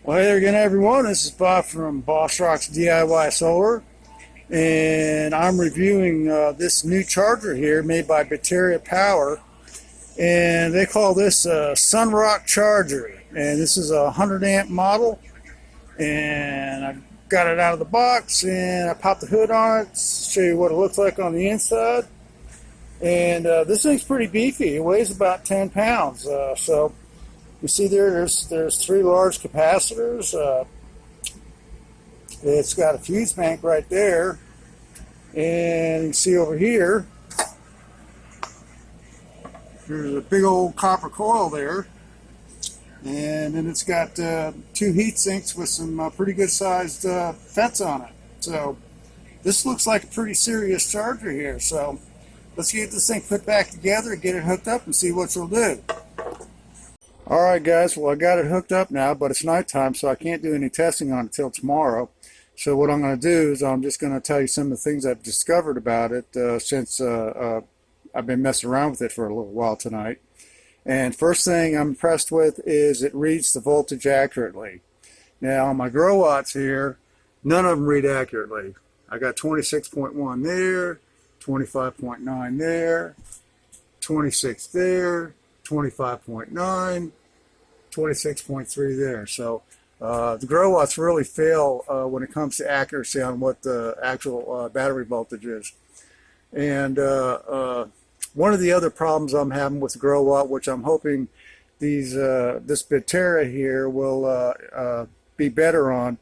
Well, hey there again, everyone. This is Bob from Bossrox DIY Solar, and I'm reviewing this new charger here made by Bateria Power, and they call this a Sunrock charger. And this is a 100 amp model, and I've got it out of the box, and I popped the hood on it to show you what it looks like on the inside. And this thing's pretty beefy. It weighs about 10 pounds. So you see there's three large capacitors. It's got a fuse bank right there, and you can see over here there's a big old copper coil there, and then it's got two heat sinks with some pretty good sized vents on it. So this looks like a pretty serious charger here. So let's get this thing put back together, get it hooked up, and see what it'll do. Alright guys, well I got it hooked up now, but it's nighttime, so I can't do any testing on it until tomorrow. So what I'm going to do is I'm just going to tell you some of the things I've discovered about it since I've been messing around with it for a little while tonight. And first thing I'm impressed with is it reads the voltage accurately. Now on my growatts here, none of them read accurately. I got 26.1 there, 25.9 there, 26 there, 25.9, 26.3 there. So the growatts really fail when it comes to accuracy on what the actual battery voltage is. And one of the other problems I'm having with the growatt, which I'm hoping this Bateria here will be better on,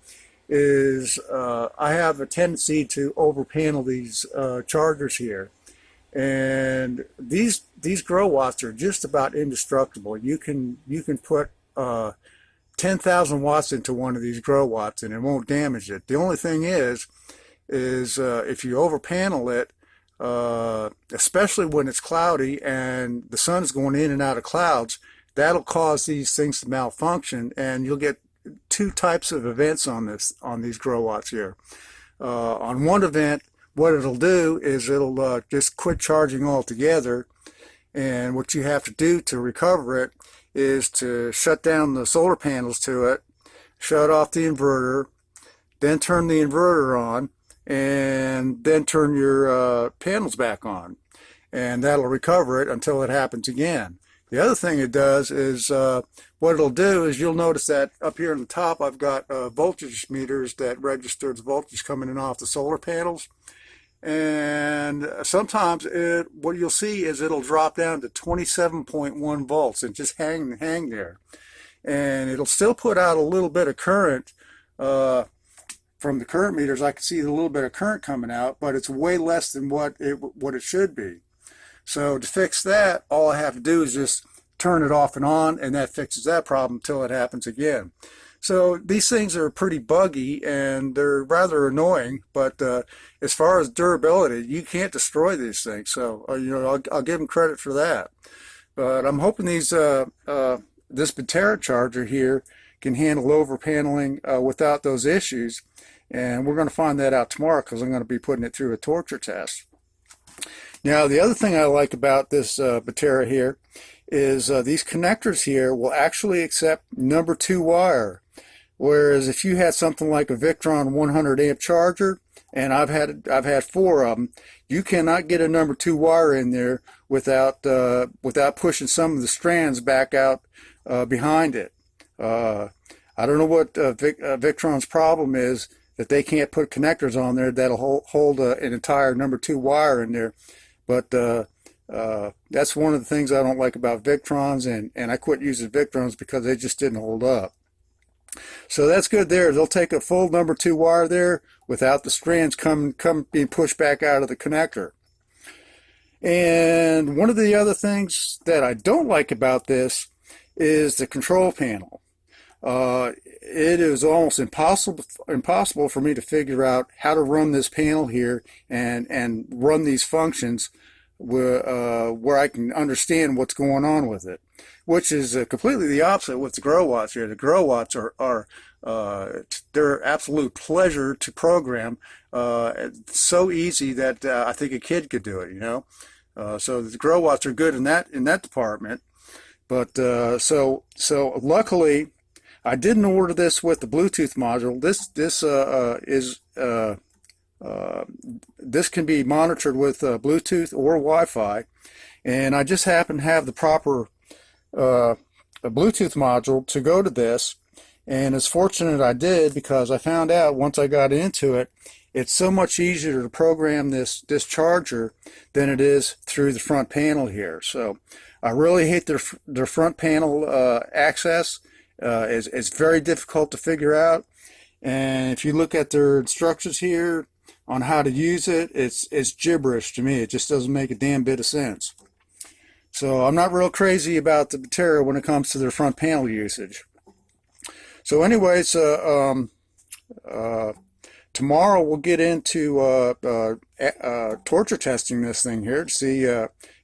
is I have a tendency to over panel these chargers here. And these growatts are just about indestructible. You can put 10,000 watts into one of these growatts and it won't damage it. The only thing is if you over panel it, especially when it's cloudy and the sun is going in and out of clouds, that'll cause these things to malfunction, and you'll get two types of events on these growatts here. On one event, what it'll do is it'll just quit charging altogether, and what you have to do to recover it is to shut down the solar panels to it, shut off the inverter, then turn the inverter on, and then turn your panels back on, and that'll recover it until it happens again. The other thing it does is what it'll do is you'll notice that up here on the top I've got voltage meters that register the voltage coming in off the solar panels. And sometimes what you'll see is it'll drop down to 27.1 volts and just hang there. And it'll still put out a little bit of current. From the current meters, I can see a little bit of current coming out, but it's way less than what it should be. So to fix that, all I have to do is just turn it off and on, and that fixes that problem until it happens again. So these things are pretty buggy and they're rather annoying, but as far as durability, you can't destroy these things. So I'll give them credit for that. But I'm hoping this Bateria charger here can handle over paneling without those issues, and we're going to find that out tomorrow because I'm going to be putting it through a torture test. Now the other thing I like about this Bateria here is these connectors here will actually accept number 2 wire. Whereas if you had something like a Victron 100 amp charger, and I've had 4 of them, you cannot get a number 2 wire in there without pushing some of the strands back out behind it. I don't know what Victron's problem is, that they can't put connectors on there that'll hold an entire number 2 wire in there. But that's one of the things I don't like about Victrons, and I quit using Victrons because they just didn't hold up. So that's good there. They'll take a full number 2 wire there without the strands being pushed back out of the connector. And one of the other things that I don't like about this is the control panel. It is almost impossible for me to figure out how to run this panel here and run these functions where I can understand what's going on with it, which is completely the opposite with the growatts here. The growatts are they're absolute pleasure to program. So easy that I think a kid could do it, so the growatts are good in that department. But so luckily I didn't order this with the Bluetooth module. This can be monitored with Bluetooth or Wi-Fi, and I just happen to have the proper Bluetooth module to go to this, and it's fortunate I did, because I found out once I got into it, it's so much easier to program this charger than it is through the front panel here. So I really hate their front panel access. It's very difficult to figure out, and if you look at their instructions here on how to use it, it's gibberish to me. It just doesn't make a damn bit of sense. So I'm not real crazy about the Bateria when it comes to their front panel usage. So anyways, tomorrow we'll get into torture testing this thing here to see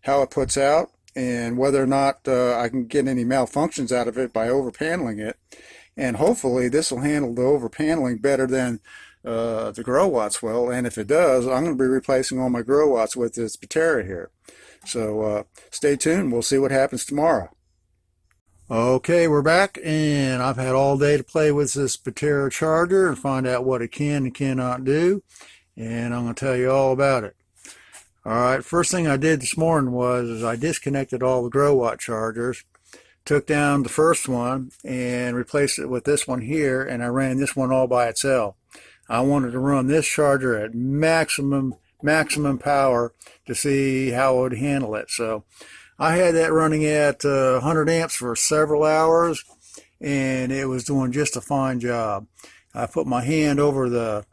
how it puts out, and whether or not I can get any malfunctions out of it by over-paneling it. And hopefully this will handle the over-paneling better than the growatts will. And if it does, I'm going to be replacing all my growatts with this Bateria here. So stay tuned. We'll see what happens tomorrow. Okay, we're back, and I've had all day to play with this Bateria charger and find out what it can and cannot do, and I'm going to tell you all about it. Alright, first thing I did this morning was I disconnected all the growatt chargers, took down the first one and replaced it with this one here, and I ran this one all by itself. I wanted to run this charger at maximum power to see how it would handle it. So I had that running at 100 amps for several hours, and it was doing just a fine job. I put my hand over the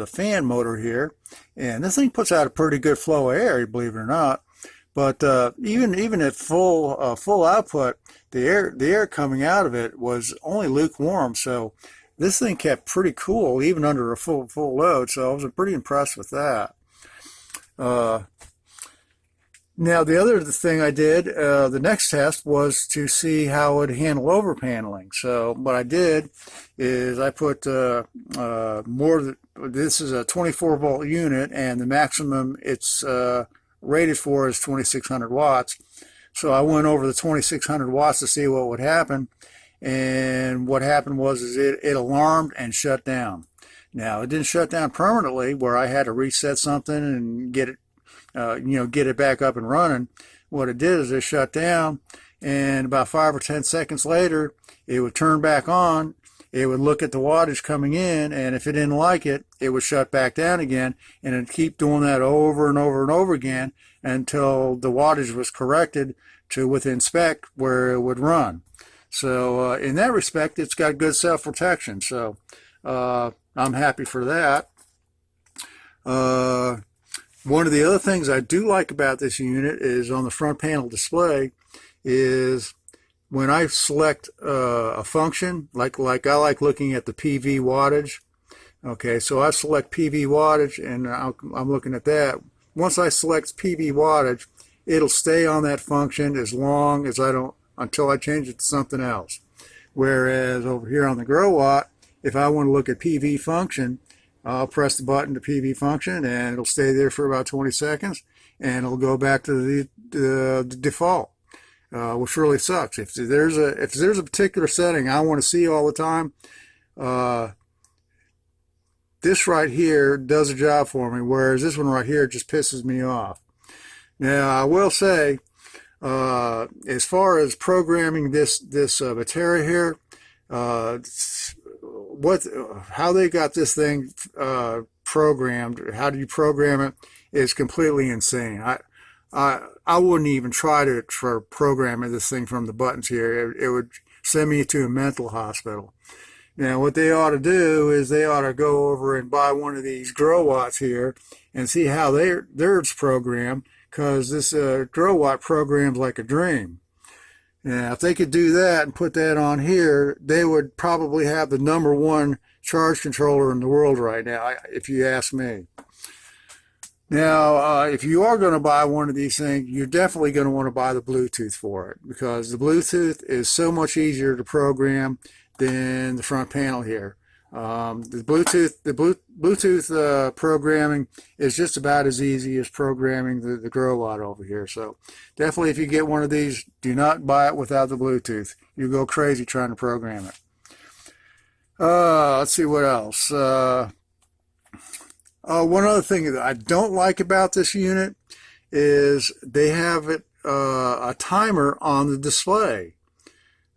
fan motor here, and this thing puts out a pretty good flow of air, believe it or not. But even at full output, the air coming out of it was only lukewarm. So this thing kept pretty cool even under a full load. So I was pretty impressed with that. Now the other thing I did, the next test was to see how it would handle over paneling. So what I did is I put this is a 24 volt unit, and the maximum it's rated for is 2600 watts. So I went over the 2600 watts to see what would happen, and what happened was it alarmed and shut down. Now it didn't shut down permanently where I had to reset something and get it get it back up and running. What it did is it shut down, and about 5 or 10 seconds later it would turn back on. It would look at the wattage coming in, and if it didn't like it, it would shut back down again, and it'd keep doing that over and over and over again until the wattage was corrected to within spec where it would run. So in that respect, it's got good self-protection. So I'm happy for that. One of the other things I do like about this unit is on the front panel display is when I select a function, like I like looking at the PV wattage. Okay, so I select PV wattage, and I'm looking at that. Once I select PV wattage, it'll stay on that function as long as until I change it to something else. Whereas over here on the growatt, if I want to look at PV function, I'll press the button to PV function, and it'll stay there for about 20 seconds, and it'll go back to the default, which really sucks. If there's a particular setting I want to see all the time, this right here does a job for me, whereas this one right here just pisses me off. Now I will say, as far as programming this Bateria here, how they got this thing programmed, how do you program it, is completely insane. I wouldn't even try to program this thing from the buttons here. It would send me to a mental hospital. Now what they ought to do is they ought to go over and buy one of these growatts here and see how theirs programmed, because this growatt programs like a dream. Now, if they could do that and put that on here, they would probably have the #1 charge controller in the world right now, if you ask me. Now, if you are going to buy one of these things, you're definitely going to want to buy the Bluetooth for it, because the Bluetooth is so much easier to program than the front panel here. The Bluetooth programming is just about as easy as programming the growatt over here. So definitely, if you get one of these, do not buy it without the Bluetooth. You go crazy trying to program it. Let's see what else. One other thing that I don't like about this unit is they have it a timer on the display,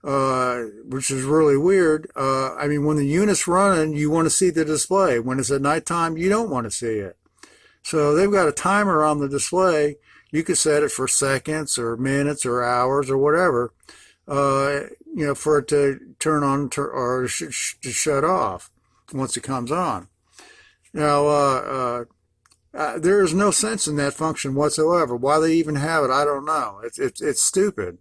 which is really weird. I mean, when the unit's running, you want to see the display. When it's at nighttime, you don't want to see it. So they've got a timer on the display. You could set it for seconds or minutes or hours or whatever, for it to turn on or to shut off once it comes on. Now, there is no sense in that function whatsoever. Why they even have it, I don't know. It's stupid.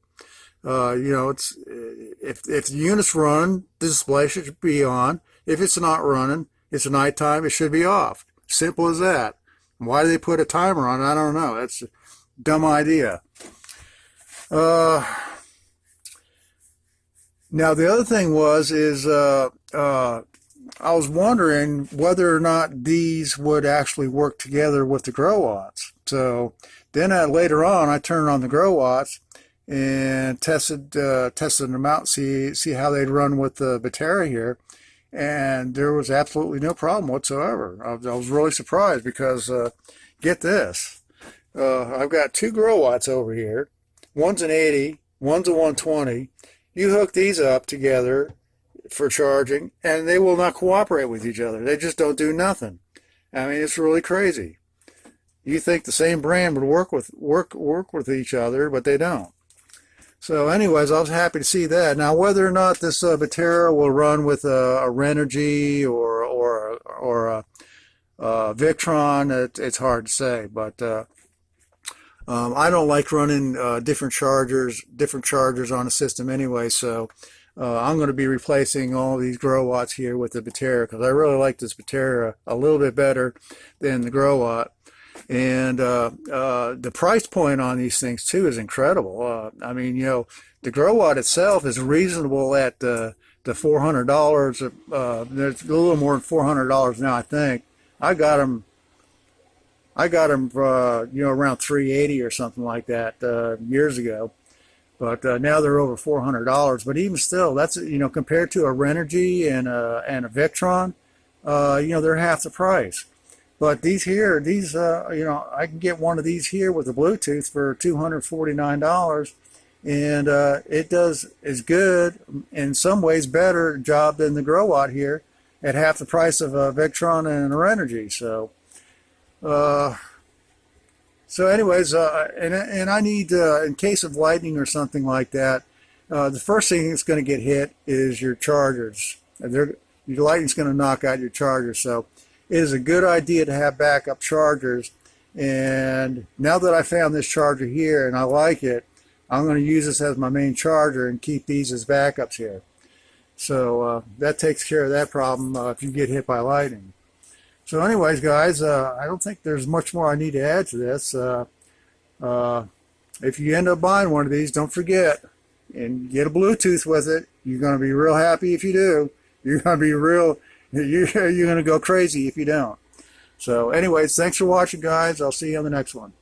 It's if the unit's running, the display should be on. If it's not running, it's nighttime, it should be off. Simple as that. Why do they put a timer on it? I don't know. That's a dumb idea. Now the other thing is I was wondering whether or not these would actually work together with the growatts. So then later on, I turned on the growatts and tested them out, see how they'd run with the Bateria here, and there was absolutely no problem whatsoever. I was really surprised because get this, I've got two growatts over here. One's an 80, one's a 120. You hook these up together for charging, and they will not cooperate with each other. They just don't do nothing. I mean, it's really crazy. You think the same brand would work with each other, but they don't. So, anyways, I was happy to see that. Now, whether or not this Bateria will run with a Renogy or a Victron, it's hard to say. But I don't like running different chargers on a system anyway. So I'm going to be replacing all these growatts here with the Bateria because I really like this Bateria a little bit better than the growatt. And the price point on these things too is incredible. I mean, the growatt itself is reasonable at the $400. There's a little more than $400 now, I think. I got them around $380 or something like that years ago. But now they're over $400. But even still, that's compared to a Renogy and a Victron, they're half the price. But these here, I can get one of these here with a Bluetooth for $249, and it does as good, in some ways better job than the growatt here, at half the price of a Victron and a Renogy. So anyways, and I need, in case of lightning or something like that, the first thing that's going to get hit is your chargers. Your lightning's going to knock out your chargers. So it is a good idea to have backup chargers. And now that I found this charger here and I like it, I'm going to use this as my main charger and keep these as backups here. So that takes care of that problem if you get hit by lightning. So anyways, guys, I don't think there's much more I need to add to this. If you end up buying one of these, don't forget, and get a Bluetooth with it. You're going to be real happy if you do. You're going to be you're going to go crazy if you don't. So anyways, thanks for watching, guys. I'll see you on the next one.